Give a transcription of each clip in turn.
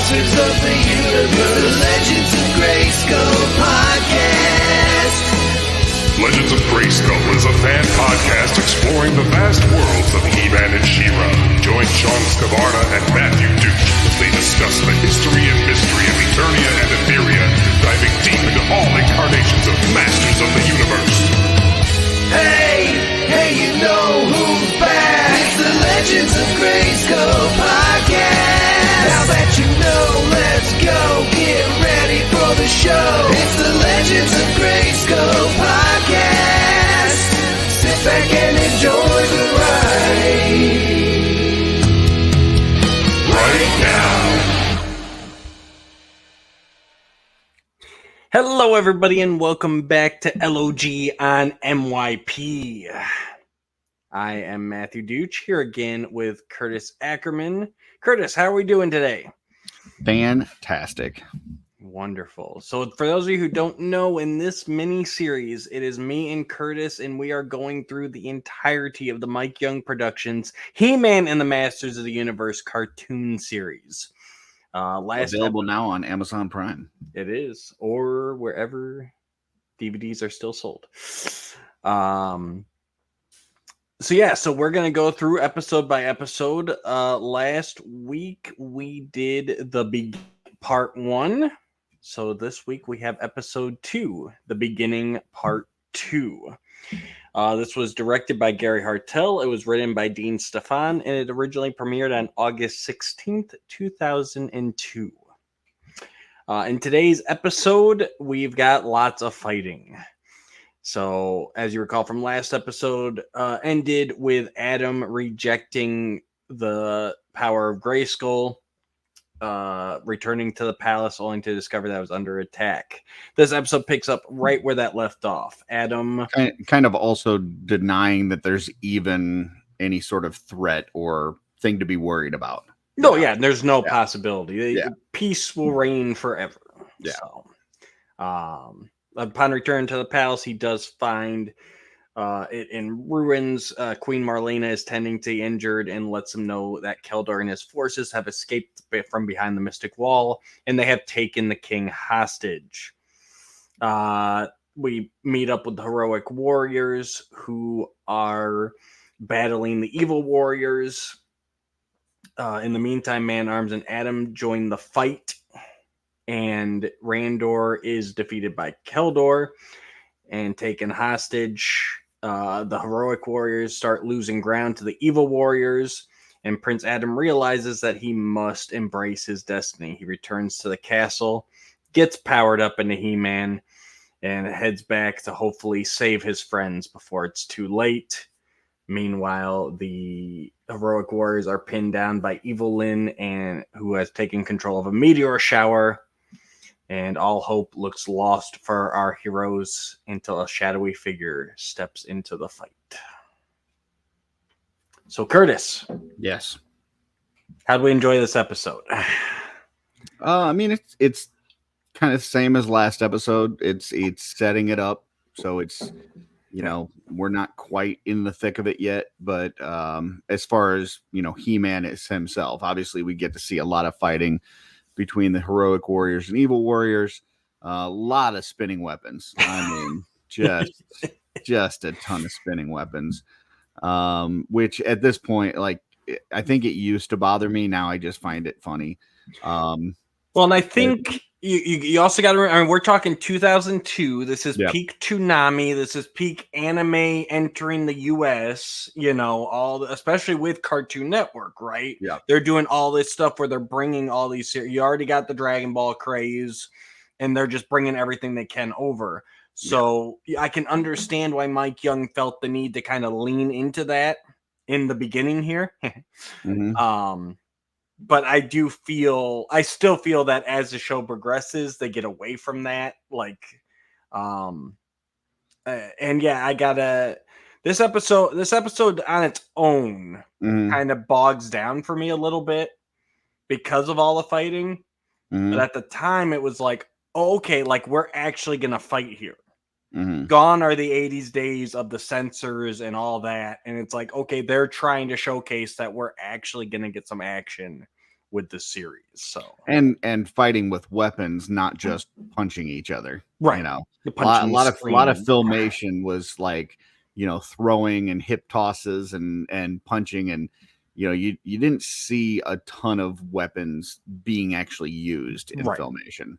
masters of the universe, the Legends of Grayskull podcast. Legends of Grayskull is a fan podcast exploring the vast worlds of He-Man and She-Ra. Join Sean Scavarna and Matthew Duke as they discuss the history and mystery of Eternia and Etheria, diving deep into all incarnations of Masters of the Universe. Hey, you know who's back? It's the Legends of Grayskull podcast. Now that you know, let's go. Get ready for the show. It's the Legends of Grayskull podcast. Sit back and enjoy the ride. Right now. Hello, everybody, and welcome back to L.O.G on MYP. I am Matthew Duch, here again with Curtis Ackerman. Curtis, how are we doing today? Fantastic. Wonderful. So for those of you who don't know, in this mini-series, it is me and Curtis, and we are going through the entirety of the Mike Young Productions He-Man and the Masters of the Universe cartoon series. Available now on Amazon Prime. It is, or wherever DVDs are still sold. So we're going to go through episode by episode. Last week we did the part 1. So this week we have episode 2, the beginning part 2. This was directed by Gary Hartel. It was written by Dean Stefan, and it originally premiered on August 16th, 2002. In today's episode, we've got lots of fighting. So, as you recall from last episode, ended with Adam rejecting the power of Grayskull, returning to the palace only to discover that it was under attack. This episode picks up right where that left off. Adam kind of also denying that there's even any sort of threat or thing to be worried about. No, yeah, there's no possibility. Peace will reign forever. Yeah. So, upon return to the palace, he does find it in ruins. Queen Marlena is tending to the injured and lets him know that Keldor and his forces have escaped from behind the Mystic Wall, and they have taken the king hostage. We meet up with the heroic warriors who are battling the evil warriors. In the meantime, Man-Arms and Adam join the fight, and Randor is defeated by Keldor and taken hostage. The heroic warriors start losing ground to the evil warriors, and Prince Adam realizes that he must embrace his destiny. He returns to the castle, gets powered up into He-Man, and heads back to hopefully save his friends before it's too late. Meanwhile, the heroic warriors are pinned down by Evil Lyn, and who has taken control of a meteor shower. And all hope looks lost for our heroes until a shadowy figure steps into the fight. So, Curtis. Yes. How'd we enjoy this episode? I mean, it's kind of the same as last episode. It's setting it up. So it's, we're not quite in the thick of it yet. But as far as, He-Man is himself, obviously we get to see a lot of fighting between the heroic warriors and evil warriors. A lot of spinning weapons. I mean, just a ton of spinning weapons. Which at this point, I think it used to bother me. Now I just find it funny. Well, and I think you also got to remember, I mean, we're talking 2002. This is peak Toonami. This is peak anime entering the US, especially with Cartoon Network, right? Yeah. They're doing all this stuff where they're bringing all these series. You already got the Dragon Ball craze, and they're just bringing everything they can over. So I can understand why Mike Young felt the need to kind of lean into that in the beginning here. Mm-hmm. But I still feel that as the show progresses, they get away from that. This episode on its own kind of bogs down for me a little bit because of all the fighting. Mm-hmm. But at the time it was like, oh, okay, we're actually going to fight here. Mm-hmm. Gone are the 80s days of the censors and all that. And it's like, okay, they're trying to showcase that we're actually going to get some action with the series. So and fighting with weapons, not just punching each other. right, You know, the a lot, punching, lot of lot of screaming. filmation was like, you know, throwing and hip tosses and punching, and you know, you didn't see a ton of weapons being actually used in Right. filmation.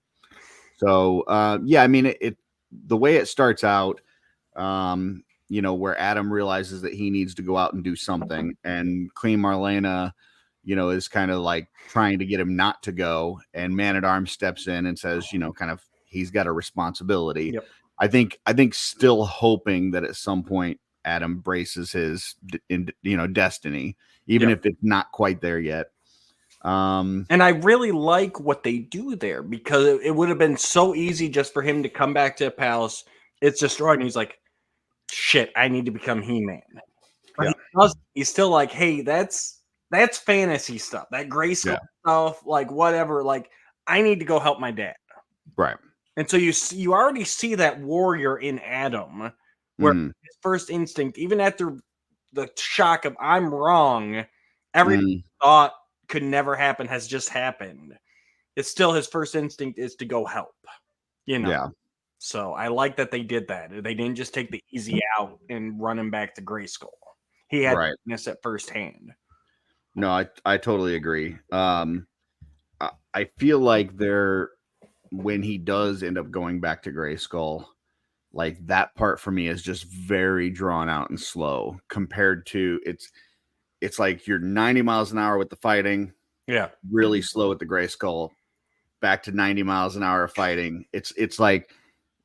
So yeah, I mean, it the way it starts out, you know, where Adam realizes that he needs to go out and do something, and Queen Marlena, you know, is kind of like trying to get him not to go, and Man at Arms steps in and says, you know, kind of he's got a responsibility. Yep. I think still hoping that at some point Adam braces his you know, destiny, even Yep. if it's not quite there yet. And I really like what they do there, because it would have been so easy just for him to come back to the palace. It's destroyed, and he's like, "Shit, I need to become He-Man." But Yeah. he's still like, "Hey, that's fantasy stuff. That Grayskull stuff, like whatever. Like, I need to go help my dad." Right. And so you already see that warrior in Adam, where his first instinct, even after the shock of "I'm wrong," everything thought could never happen has just happened. It's still his first instinct is to go help, you know. Yeah. So I like that they did that. They didn't just take the easy out and run him back to Grayskull. He had Right. witness at firsthand. No, I totally agree. I feel like when he does end up going back to Grayskull, like that part for me is just very drawn out and slow compared to it's like you're 90 miles an hour with the fighting, Yeah. really slow with the Grayskull, back to 90 miles an hour of fighting. It's like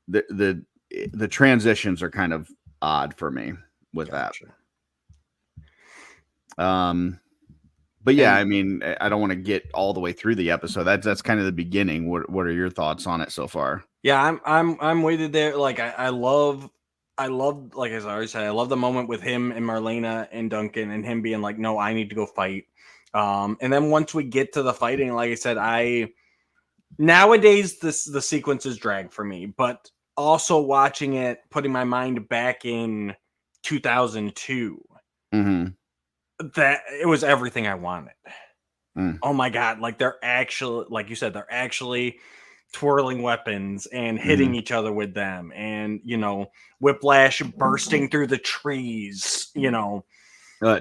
the transitions are kind of odd for me with Gotcha. that. But yeah, I mean, I don't want to get all the way through the episode. That's kind of the beginning. What are your thoughts on it so far? Yeah, I'm weighted there. Like I love, like as I always say, I love the moment with him and Marlena and Duncan and him being like, "No, I need to go fight." And then once we get to the fighting, like I said, nowadays the sequences drag for me, but also watching it, putting my mind back in 2002, that it was everything I wanted. Oh my god, like they're actually, like you said, they're actually twirling weapons and hitting each other with them, and you know, Whiplash bursting through the trees, you know.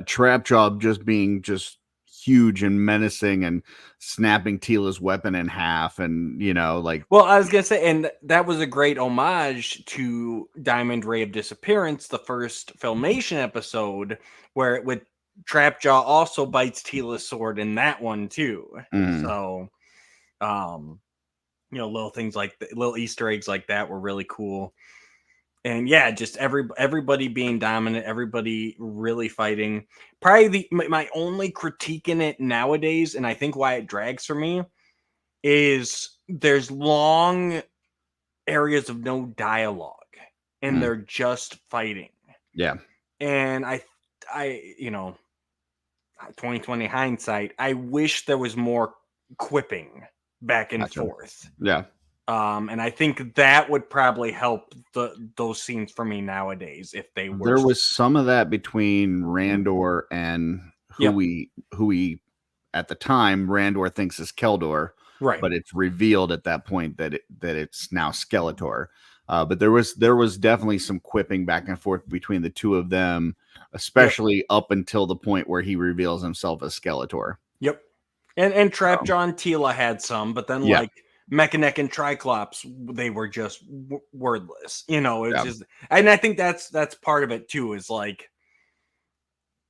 Trap Job just being just huge and menacing and snapping Tila's weapon in half, and you know, like, Well, I was gonna say, and that was a great homage to Diamond Ray of Disappearance, the first Filmation episode, where it would Trapjaw also bites Tila's sword in that one too. So, you know, little things like little Easter eggs like that were really cool. And yeah, just everybody being dominant, everybody really fighting. Probably my only critique in it nowadays, and I think why it drags for me, is there's long areas of no dialogue, and they're just fighting. yeah, And you know, 2020 hindsight, I wish there was more quipping back and forth. yeah. And I think that would probably help those scenes for me nowadays if they were. There was some of that between Randor and who we at the time Randor thinks is Keldor, right? But it's revealed at that point that it's now Skeletor. But there was definitely some quipping back and forth between the two of them, especially up until the point where he reveals himself as Skeletor. Yep. And Trapjaw and Tila had some, but then like Mechanic and Triclops, they were just wordless. You know, it's just, and I think that's part of it too, is like,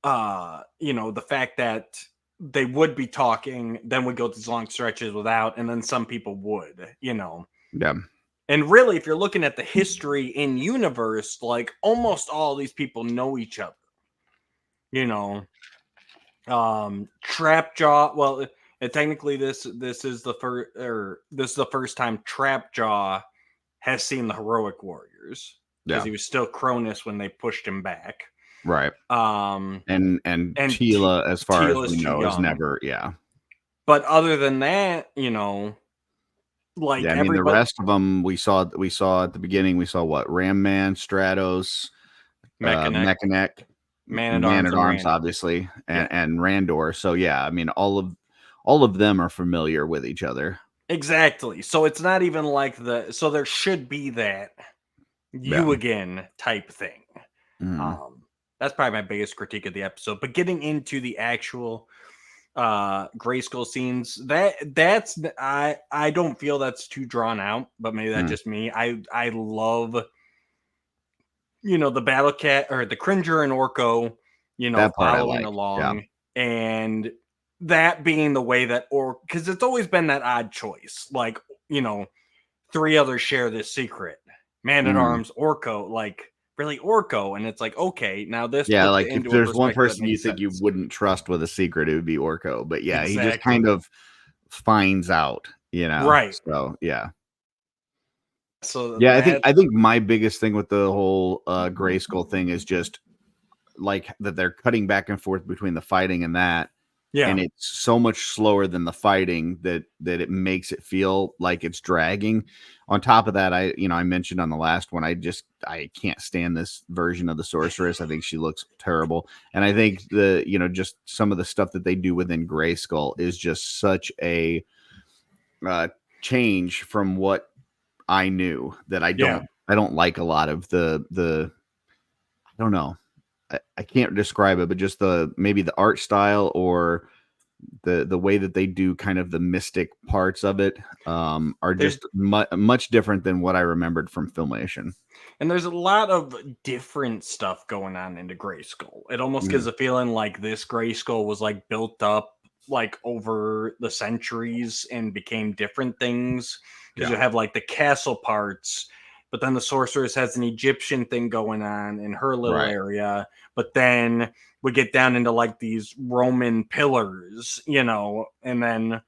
you know, the fact that they would be talking, then would go these long stretches without, and then some people would, you know. Yeah. And really, if you're looking at the history in universe, like almost all these people know each other. You know, Trapjaw. Well, technically, this is the first time Trapjaw has seen the heroic warriors, because he was still Cronus when they pushed him back. Right. And Tila, as far as we know, is never. Yeah. But other than that, you know, like, I mean, the rest of them we saw at the beginning. We saw what? Ram Man, Stratos, Mechanic, Man at Arms, obviously, and Randor. So yeah, I mean, all all of them are familiar with each other. Exactly. So it's not even like so there should be that Yeah. you again type thing. Mhm. That's probably my biggest critique of the episode. But getting into the actual Grayskull scenes, that's I don't feel that's too drawn out, but maybe that's just me. I love, the Battle Cat or the Cringer and Orko, That part I following like. Yeah. along, and that being the way that because it's always been that odd choice, like, three others share this secret. Man at Mhm. Arms, Orko, like really Orko, and it's like, okay, now this Yeah, puts it like if into a there's one perspective that person you makes think you sense. wouldn't trust with a secret, it would be Orko. But yeah, he just kind Exactly. of finds out, Right. So yeah. So Yeah, that, I think my biggest thing with the whole Grayskull thing is just like that they're cutting back and forth between the fighting and that. yeah. And it's so much slower than the fighting that it makes it feel like it's dragging. On top of that, I mentioned on the last one, I can't stand this version of the sorceress. I think she looks terrible, and I think just some of the stuff that they do within Grayskull is just such a change from what I knew, that Yeah. I don't like a lot of the I don't know. I can't describe it, but just maybe the art style or the way that they do kind of the mystic parts of it are There's just much different than what I remembered from Filmation. and there's a lot of different stuff going on into Grayskull. It almost gives Mm, a feeling like this Grayskull was like built up like over the centuries and became different things, because yeah. you have like the castle parts, but then the sorceress has an Egyptian thing going on in her little Right. area, but then we get down into like these Roman pillars, and then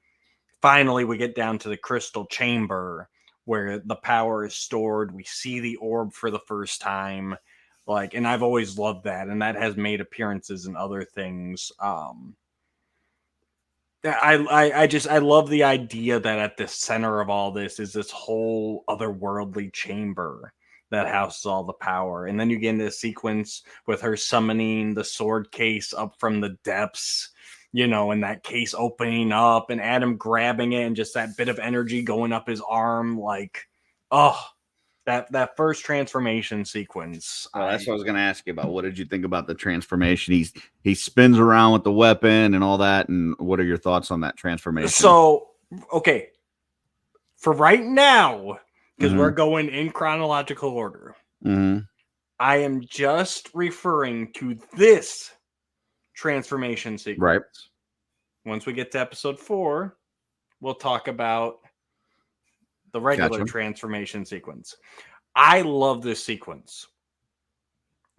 finally we get down to the crystal chamber where the power is stored. We see the orb for the first time. Like, and I've always loved that, and that has made appearances in other things. I love the idea that at the center of all this is this whole otherworldly chamber that houses all the power. And then you get into a sequence with her summoning the sword case up from the depths, and that case opening up and Adam grabbing it and just that bit of energy going up his arm. Like, oh, that first transformation sequence. Well, that's what I was going to ask you about. What did you think about the transformation? He spins around with the weapon and all that. And what are your thoughts on that transformation? So, okay, for right now, because we're Mhm. going in chronological order, Mhm. I am just referring to this transformation sequence. Right. Once we get to episode 4, we'll talk about the regular Gotcha. transformation sequence. I love this sequence.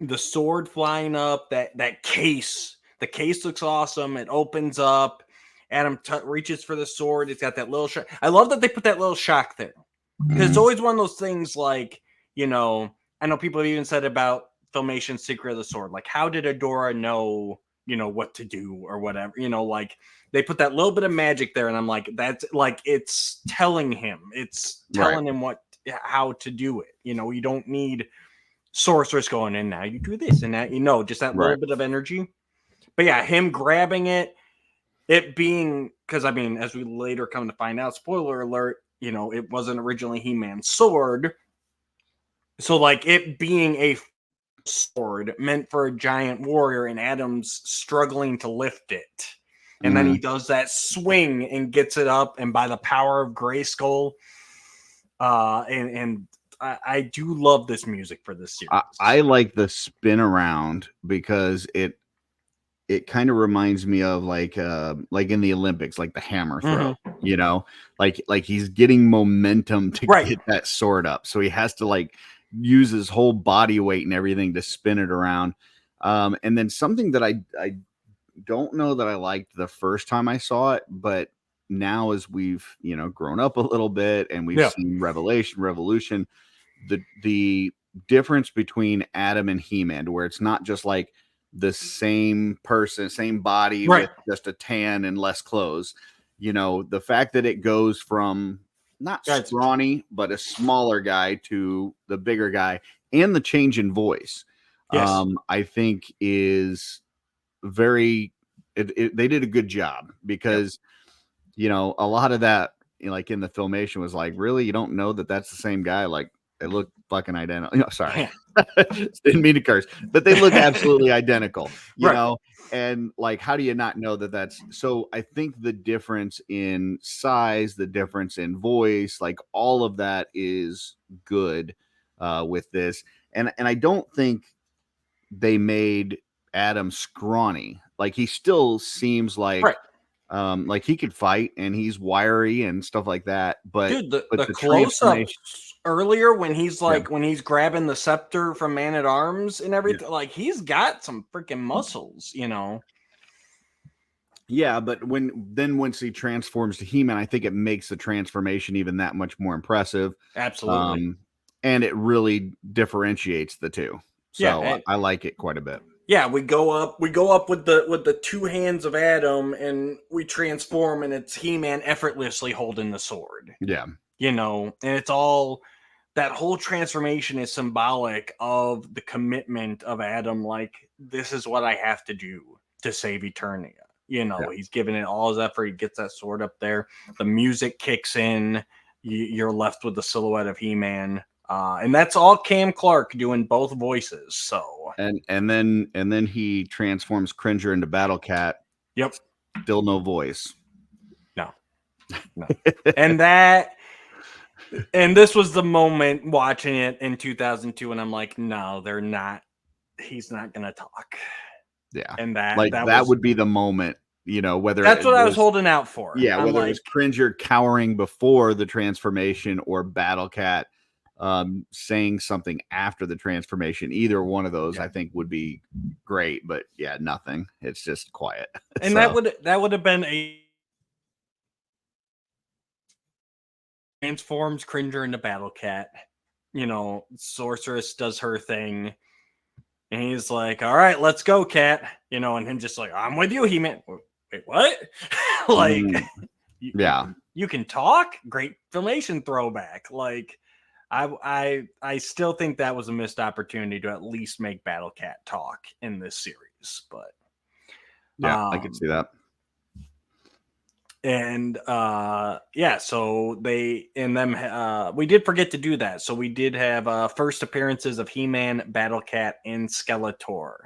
The sword flying up, that case. The case looks awesome. It opens up. Adam reaches for the sword. It's got that little shock. I love that they put that little shock there. Because it's Mhm. always one of those things like, I know people have even said about Filmation's Secret of the Sword, like, how did Adora know, what to do or whatever? Like, they put that little bit of magic there, and I'm like, that's like, it's telling him, Right. how to do it. You don't need sorceress going in now. You do this and that, just that little Right. bit of energy. But yeah, him grabbing it being, because I mean, as we later come to find out, spoiler alert, it wasn't originally He-Man's sword. So, like, it being a sword meant for a giant warrior, and Adam's struggling to lift it. And then he Mhm. does that swing and gets it up, and by the power of Grayskull, and I do love this music for this series. I like the spin around because it kind of reminds me of like in the Olympics, like the hammer throw, like he's getting momentum to Right. get that sword up. So he has to like use his whole body weight and everything to spin it around. And then something that I don't know that I liked the first time I saw it, but now as we've, grown up a little bit and we've Yeah. seen Revolution, the difference between Adam and He-Man, where it's not just like the same person, same body Right. with just a tan and less clothes. The fact that it goes from not That's- scrawny, but a smaller guy to the bigger guy, and the change in voice, Yes. I think is very. They did a good job because a lot of that, like in the filmation, was like, really, you don't know that that's the same guy? Like, they look fucking identical. Sorry, didn't mean to curse, but they look absolutely identical. Right. And like, how do you not know that that's so? I think the difference in size, the difference in voice, like all of that is good with this. And I don't think they made Adam scrawny. Like, he still seems Right. like he could fight and he's wiry and stuff like that. But Dude, the the transformation, close-ups earlier when he's yeah, like when he's grabbing the scepter from Man at Arms and yeah, everything, like he's got some freaking muscles, yeah. But once he transforms to He-Man, I think it makes the transformation even that much more impressive. Absolutely. And it really differentiates the two. Yeah, So I like it quite a bit. yeah, we go up with the two hands of Adam and we transform and it's He-Man effortlessly holding the sword. Yeah. And it's all that whole transformation is symbolic of the commitment of Adam. Like, this is what I have to do to save Eternia. Yeah. He's giving it all his effort. He gets that sword up there. The music kicks in. You're left with the silhouette of He-Man. And that's all Cam Clark doing both voices. So And then he transforms Cringer into Battle Cat. yep. Still no voice. No. And this was the moment watching it in 2002, and I'm like, no, they're not. He's not gonna talk. Yeah. And that would be the moment, whether that's it what I was was, holding out for. yeah, I'm whether it like, was Cringer cowering before the transformation or Battle Cat saying something after the transformation. Either one of those, I think, would be great. But yeah, nothing. It's just quiet. and So, that would have been a transforms Cringer into Battle Cat. Sorceress does her thing. And he's like, all right, let's go, Cat. And him just like, I'm with you, He-Man. Wait, what? Like, yeah. you can talk? Great filmation throwback. Like, I still think that was a missed opportunity to at least make Battle Cat talk in this series. But Yeah, I could see that. And so we did forget to do that. So we did have first appearances of He-Man, Battle Cat, and Skeletor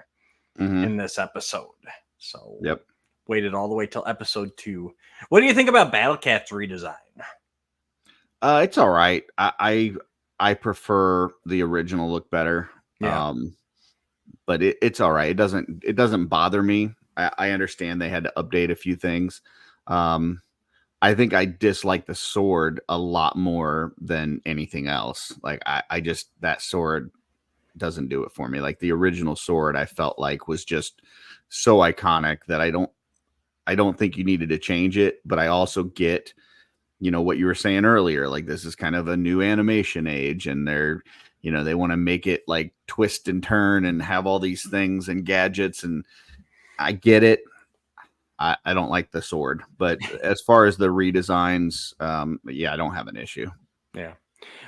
in this episode. So yep. Waited all the way till episode 2. What do you think about Battle Cat's redesign? It's all right. I prefer the original look better. Yeah. But it's all right. It doesn't bother me. I understand they had to update a few things. I think I dislike the sword a lot more than anything else. Like, I just, that sword doesn't do it for me. Like, the original sword, I felt like was just so iconic that I don't think you needed to change it. But I also get, what you were saying earlier. Like, this is kind of a new animation age, and they're, they want to make it like twist and turn and have all these things and gadgets. And I get it. I don't like the sword, but as far as the redesigns, yeah, I don't have an issue. Yeah.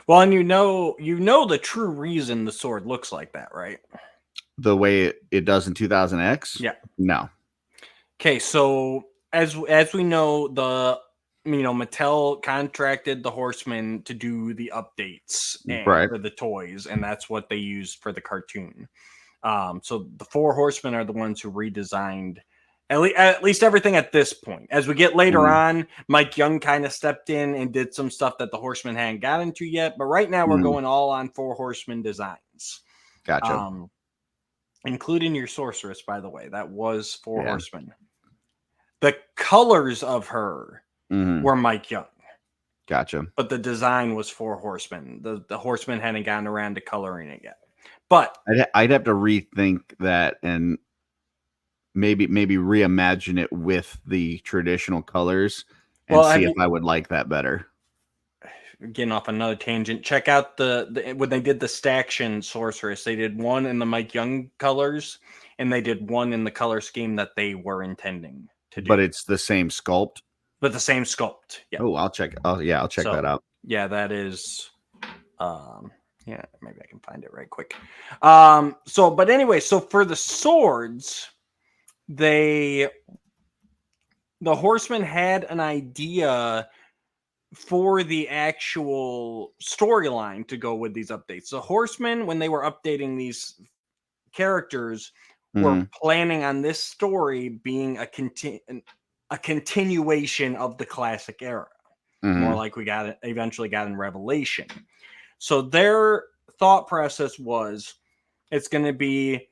Well, and you know the true reason the sword looks like that, right? The way it does in 2000X? Yeah. No. Okay, so as we know, Mattel contracted the Horsemen to do the updates for the toys, and that's what they used for the cartoon. So the 4 Horsemen are the ones who redesigned at least everything at this point. As we get later on, Mike Young kind of stepped in and did some stuff that the Horsemen hadn't got into yet. But right now we're going all on 4 Horsemen designs. Gotcha. Including your Sorceress, by the way. That was 4 Horsemen. The colors of her were Mike Young. Gotcha. But the design was 4 Horsemen. The Horsemen hadn't gotten around to coloring it yet. But I'd have to rethink that and maybe reimagine it with the traditional colors and see if I would like that better. Getting off another tangent, check out the when they did the Staction Sorceress, they did one in the Mike Young colors and they did one in the color scheme that they were intending to do. But it's the same sculpt? But the same sculpt. Yeah. Oh, I'll check that out. Yeah, that is yeah, maybe I can find it right quick. But anyway, so for the swords, they the Horsemen had an idea for the actual storyline to go with these updates. The Horsemen, when they were updating these characters, were planning on this story being a continuation of the classic era, more like we eventually got in Revelation. So their thought process was, it's going to be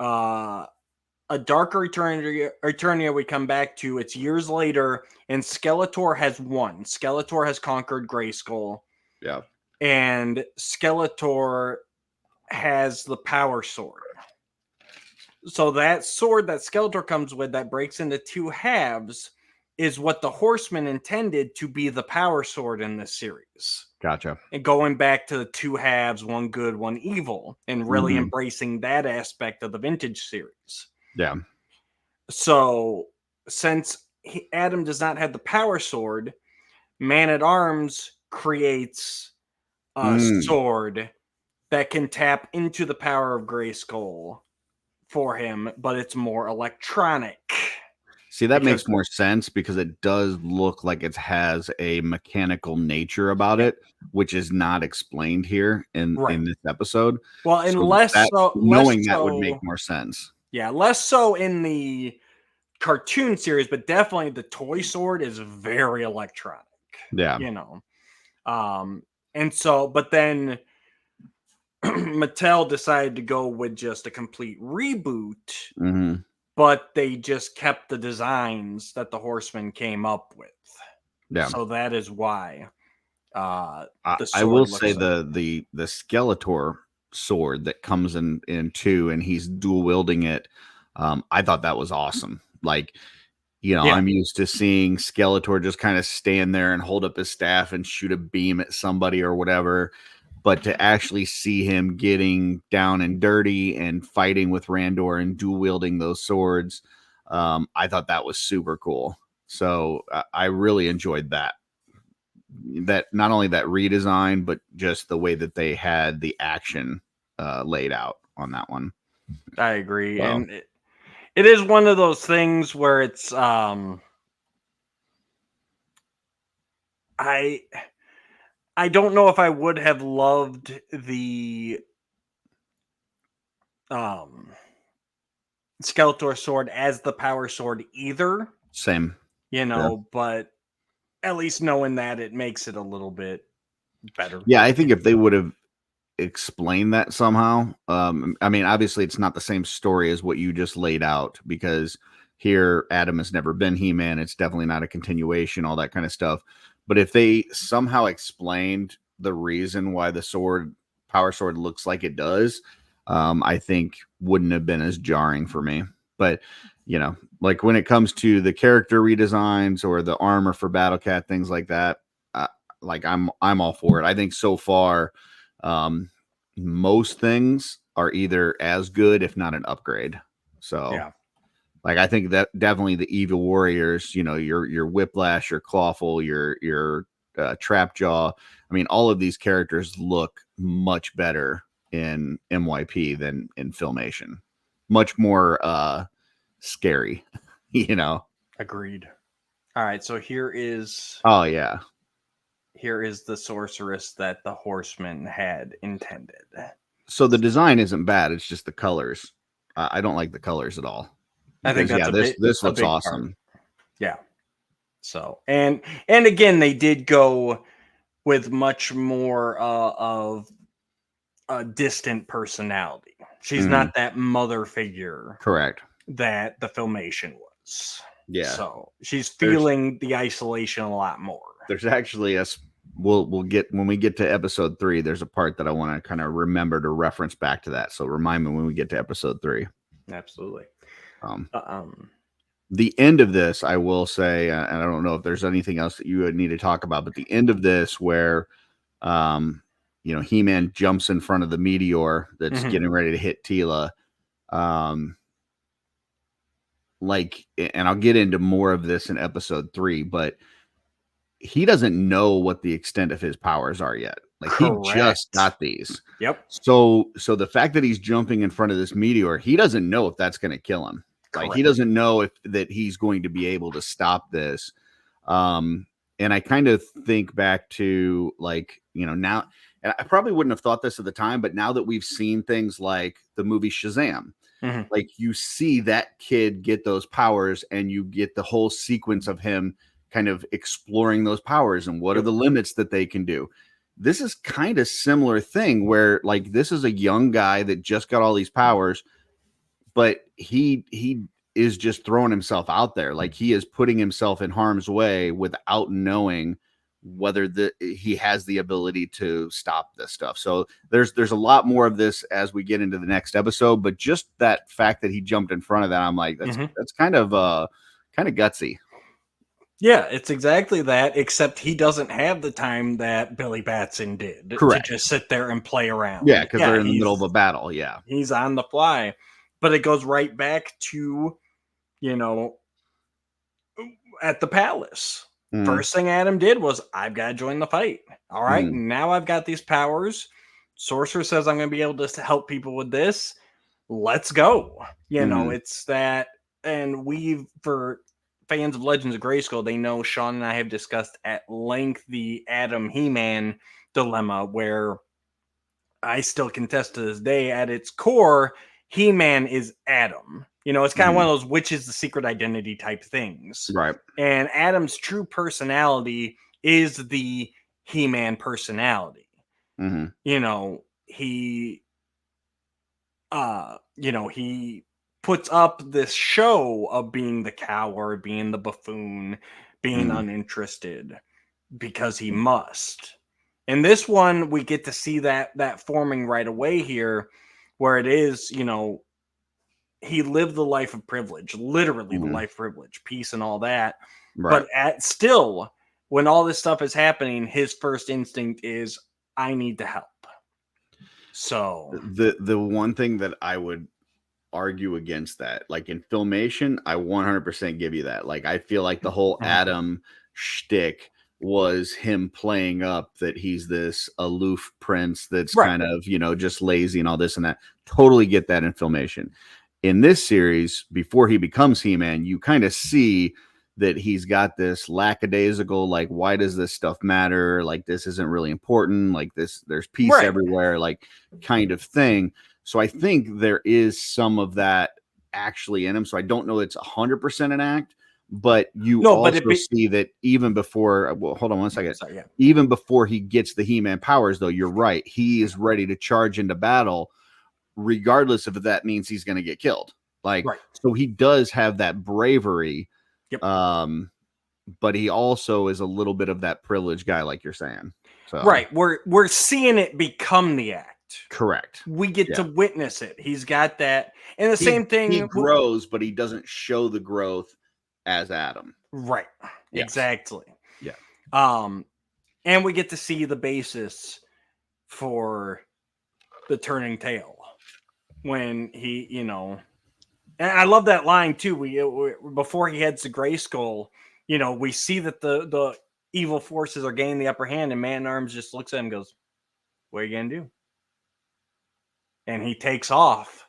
a darker Eternia we come back to. It's years later, and Skeletor has won. Skeletor has conquered Grayskull. Yeah. And Skeletor has the power sword. So that sword that Skeletor comes with that breaks into two halves is what the Horsemen intended to be the power sword in this series. Gotcha. And going back to the two halves, one good, one evil, and really embracing that aspect of the vintage series. Yeah. So since Adam does not have the power sword, Man-at-Arms creates a sword that can tap into the power of Grayskull for him, but it's more electronic. See, that makes more sense because it does look like it has a mechanical nature about it, which is not explained here in this episode. Well, and knowing that would make more sense. Yeah, less so in the cartoon series, but definitely the toy sword is very electronic. Yeah. You know. And so, but then Mattel decided to go with just a complete reboot, but they just kept the designs that the Horsemen came up with. Yeah. So that is why. I will say the Skeletor sword that comes in two, and he's dual wielding it. I thought that was awesome. Like, I'm used to seeing Skeletor just kind of stand there and hold up his staff and shoot a beam at somebody or whatever. But to actually see him getting down and dirty and fighting with Randor and dual wielding those swords, I thought that was super cool. So I really enjoyed that. That not only that redesign, but just the way that they had the action laid out on that one. I agree. So. And it is one of those things where it's I don't know if I would have loved the Skeletor sword as the power sword either. Same. But at least knowing that, it makes it a little bit better. Yeah, I think if they would have explained that somehow, I mean, obviously it's not the same story as what you just laid out, because here Adam has never been He-Man. It's definitely not a continuation, all that kind of stuff. But if they somehow explained the reason why the power sword looks like it does, I think wouldn't have been as jarring for me. But, like when it comes to the character redesigns or the armor for Battle Cat, things like that, I'm all for it. I think so far, most things are either as good, if not an upgrade. So yeah. Like, I think that definitely the Evil Warriors, your Whiplash, your Clawful, your Trapjaw. I mean, all of these characters look much better in MYP than in Filmation. Much more scary, Agreed. All right, so here is... Oh, yeah. Here is the sorceress that the Horsemen had intended. So the design isn't bad. It's just the colors. I don't like the colors at all. I think that's this looks awesome. Part. Yeah. So, and again, they did go with much more of a distant personality. She's not that mother figure. Correct. That the Filmation was. Yeah. So she's feeling the isolation a lot more. There's actually we'll get, when we get to episode 3, there's a part that I want to kind of remember to reference back to that. So remind me when we get to episode 3. Absolutely. The end of this, I will say, and I don't know if there's anything else that you would need to talk about, but the end of this where, He-Man jumps in front of the meteor that's getting ready to hit Teela. And I'll get into more of this in episode 3, but he doesn't know what the extent of his powers are yet. Like, Correct. He just got these. Yep. So the fact that he's jumping in front of this meteor, he doesn't know if that's going to kill him. Like he doesn't know that he's going to be able to stop this. And I kind of think back to like, now, and I probably wouldn't have thought this at the time, but now that we've seen things like the movie Shazam, like you see that kid get those powers and you get the whole sequence of him kind of exploring those powers and what are the limits that they can do. This is kind of similar thing where like this is a young guy that just got all these powers, but he is just throwing himself out there. Like he is putting himself in harm's way without knowing whether he has the ability to stop this stuff. So there's a lot more of this as we get into the next episode, but just that fact that he jumped in front of that, I'm like, that's kind of gutsy. Yeah, it's exactly that, except he doesn't have the time that Billy Batson did to just sit there and play around. Yeah, because they're in the middle of a battle. Yeah. He's on the fly. But it goes right back to, at the palace. First thing Adam did was, I've got to join the fight. All right, now I've got these powers. Sorcerer says I'm going to be able to help people with this. Let's go. It's that. And for fans of Legends of Grayskull, they know Sean and I have discussed at length the Adam He-Man dilemma, where I still contest to this day, at its core, He-Man is Adam. It's kind of one of those which is the secret identity type things. Right. And Adam's true personality is the He-Man personality. He puts up this show of being the coward, being the buffoon, being uninterested because he must. In this one, we get to see that forming right away here, where it is, he lived the life of privilege, literally the life of privilege, peace and all that. Right. But still, when all this stuff is happening, his first instinct is, I need to help. So the one thing that I would argue against that, like in Filmation, I 100% give you that. Like I feel like the whole Adam shtick was him playing up that he's this aloof prince that's kind of, just lazy and all this and that. Totally get that in Filmation. In this series, before he becomes He-Man, you kind of see that he's got this lackadaisical, like, why does this stuff matter? Like, this isn't really important. Like there's peace everywhere, like kind of thing. So I think there is some of that actually in him. So I don't know it's 100% an act, but see that even before, hold on one second. Sorry, even before he gets the He-Man powers, though, you're right. He is ready to charge into battle, regardless if that means he's going to get killed. So he does have that bravery. Yep. But he also is a little bit of that privileged guy, like you're saying. So we're seeing it become the act. Correct. We get to witness it. He's got that, and the same thing. He grows, but he doesn't show the growth as Adam. Right. Yes. Exactly. Yeah. And we get to see the basis for the turning tail when he, and I love that line too. We before he heads to Grayskull, we see that the evil forces are gaining the upper hand, and Man-at-Arms just looks at him and goes, "What are you gonna do?" And he takes off,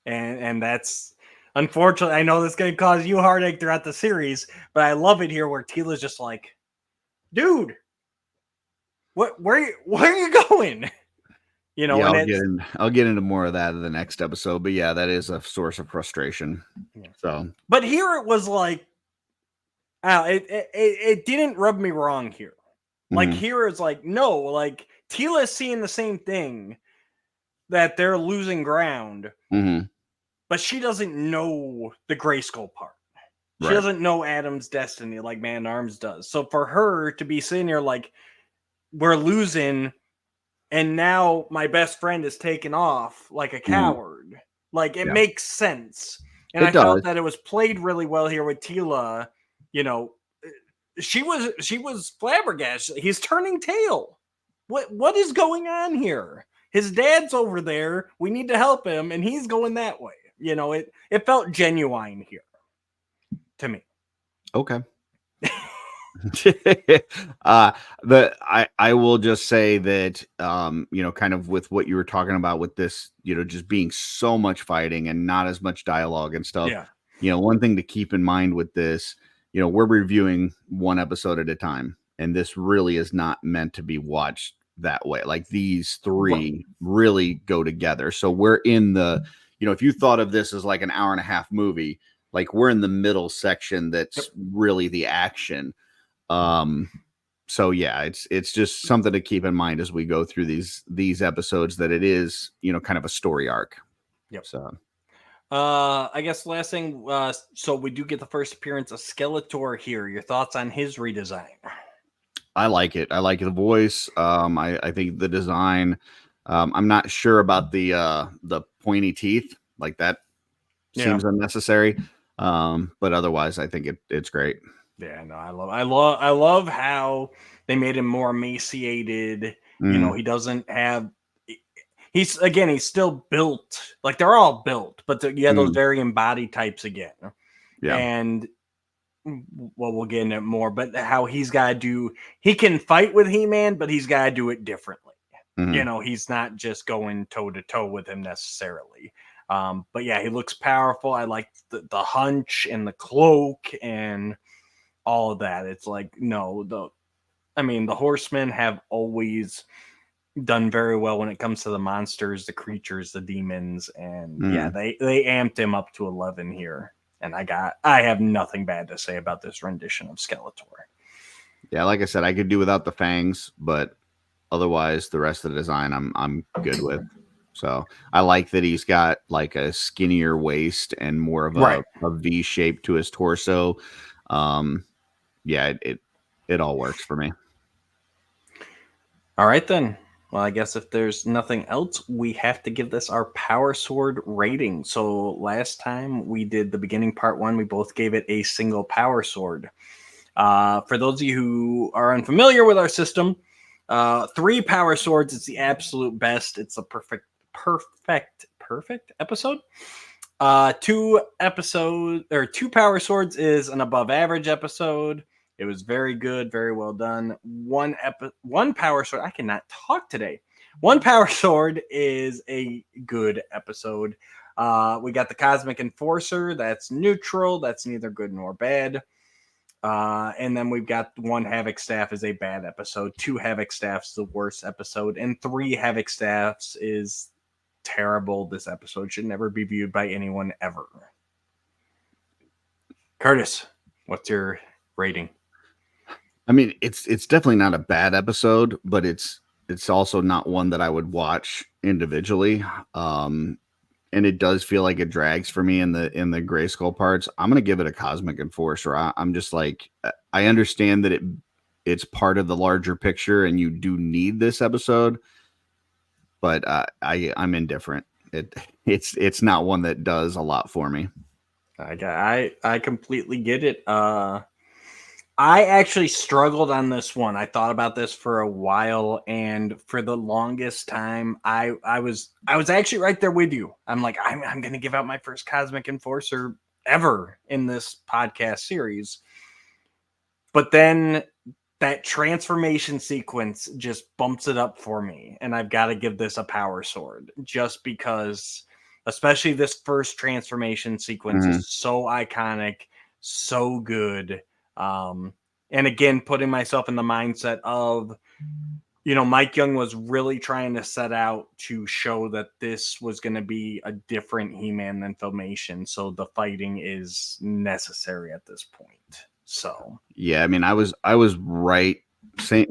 and that's unfortunately. I know this is gonna cause you heartache throughout the series, but I love it here where Teela's just like, "Dude, where are you going?" I'll get into more of that in the next episode, but yeah, that is a source of frustration. Yeah. So, but here it was like, it didn't rub me wrong here. Like here it's like, no, like Teela's seeing the same thing, that they're losing ground, but she doesn't know the Grayskull part. She doesn't know Adam's destiny like Man-at-Arms does. So for her to be sitting here like, we're losing, and now my best friend is taken off like a coward. Like it makes sense. And I felt that it was played really well here with Teela. She was flabbergasted. He's turning tail. What is going on here? His dad's over there. We need to help him, and he's going that way. It felt genuine here to me. Okay. I will just say that kind of with what you were talking about with this, just being so much fighting and not as much dialogue and stuff. Yeah. one thing to keep in mind with this, we're reviewing one episode at a time, and this really is not meant to be watched that way. Like these three really go together. So we're in the, if you thought of this as like an hour and a half movie, like we're in the middle section that's really the action. So yeah, it's just something to keep in mind as we go through these episodes, that it is, kind of a story arc. Yep. So I guess last thing, so we do get the first appearance of Skeletor here. Your thoughts on his redesign? I like it. I like the voice. I think the design. I'm not sure about the pointy teeth. Like that seems unnecessary. But otherwise, I think it's great. Yeah, no, I love how they made him more emaciated. He doesn't have. He's still built. Like they're all built, but you have those very embodied types again. Yeah. And well, we'll get into it more. But how he can fight with He-Man, but he's got to do it differently. He's not just going toe to toe with him necessarily. But yeah, he looks powerful. I like the hunch and the cloak and all of that. It's like, the Horsemen have always done very well when it comes to the monsters, the creatures, the demons, and yeah, they amped him up to 11 here. And I have nothing bad to say about this rendition of Skeletor. Yeah, like I said, I could do without the fangs, but otherwise the rest of the design I'm good with. So I like that he's got like a skinnier waist and more of a V shape to his torso. Yeah, it all works for me. All right, then. Well, I guess if there's nothing else, we have to give this our Power Sword rating. So last time we did the beginning part 1, we both gave it a single Power Sword. For those of you who are unfamiliar with our system, 3 Power Swords is the absolute best. It's a perfect episode. 2 Power Swords is an above average episode. It was very good, very well done. One Power Sword, I cannot talk today. 1 Power Sword is a good episode. We got the Cosmic Enforcer. That's neutral. That's neither good nor bad. And then we've got 1 Havoc Staff is a bad episode. 2 Havoc Staffs the worst episode. And 3 Havoc Staffs is terrible. This episode should never be viewed by anyone ever. Curtis, what's your rating? I mean, it's definitely not a bad episode, but it's also not one that I would watch individually. And it does feel like it drags for me in the Grayskull parts. I'm gonna give it a Cosmic Enforcer. I'm just like, I understand that it's part of the larger picture, and you do need this episode, but I'm indifferent. It's not one that does a lot for me. I completely get it. I actually struggled on this one. I thought about this for a while, and for the longest time, I was actually right there with you. I'm like, I'm going to give out my first Cosmic Enforcer ever in this podcast series. But then that transformation sequence just bumps it up for me, and I've got to give this a Power Sword just because, especially this first transformation sequence is so iconic, so good. And again, putting myself in the mindset of, Mike Young was really trying to set out to show that this was going to be a different He-Man than Filmation. So the fighting is necessary at this point. So, yeah, I mean, I was right. Same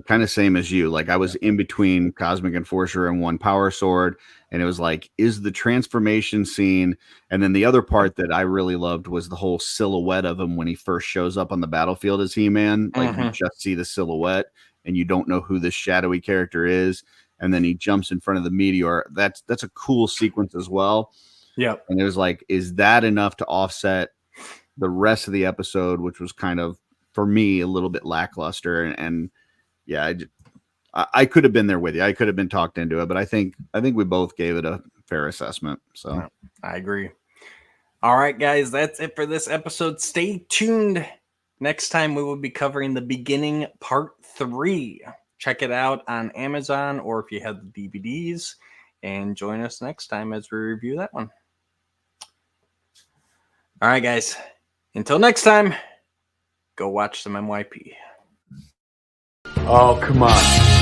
as you. Like I was in between Cosmic Enforcer and 1 Power Sword, and it was like, is the transformation scene, and then the other part that I really loved was the whole silhouette of him when he first shows up on the battlefield as He-Man. Like you just see the silhouette, and you don't know who this shadowy character is, and then he jumps in front of the meteor. That's a cool sequence as well. Yeah, and it was like, is that enough to offset the rest of the episode, which was kind of, for me, a little bit lackluster? And yeah, I could have been there with you. I could have been talked into it, but I think we both gave it a fair assessment. So yeah, I agree. All right, guys, that's it for this episode. Stay tuned. Next time we will be covering the beginning part 3. Check it out on Amazon, or if you have the DVDs, and join us next time as we review that one. All right, guys. Until next time, go watch some MYP. Oh, come on.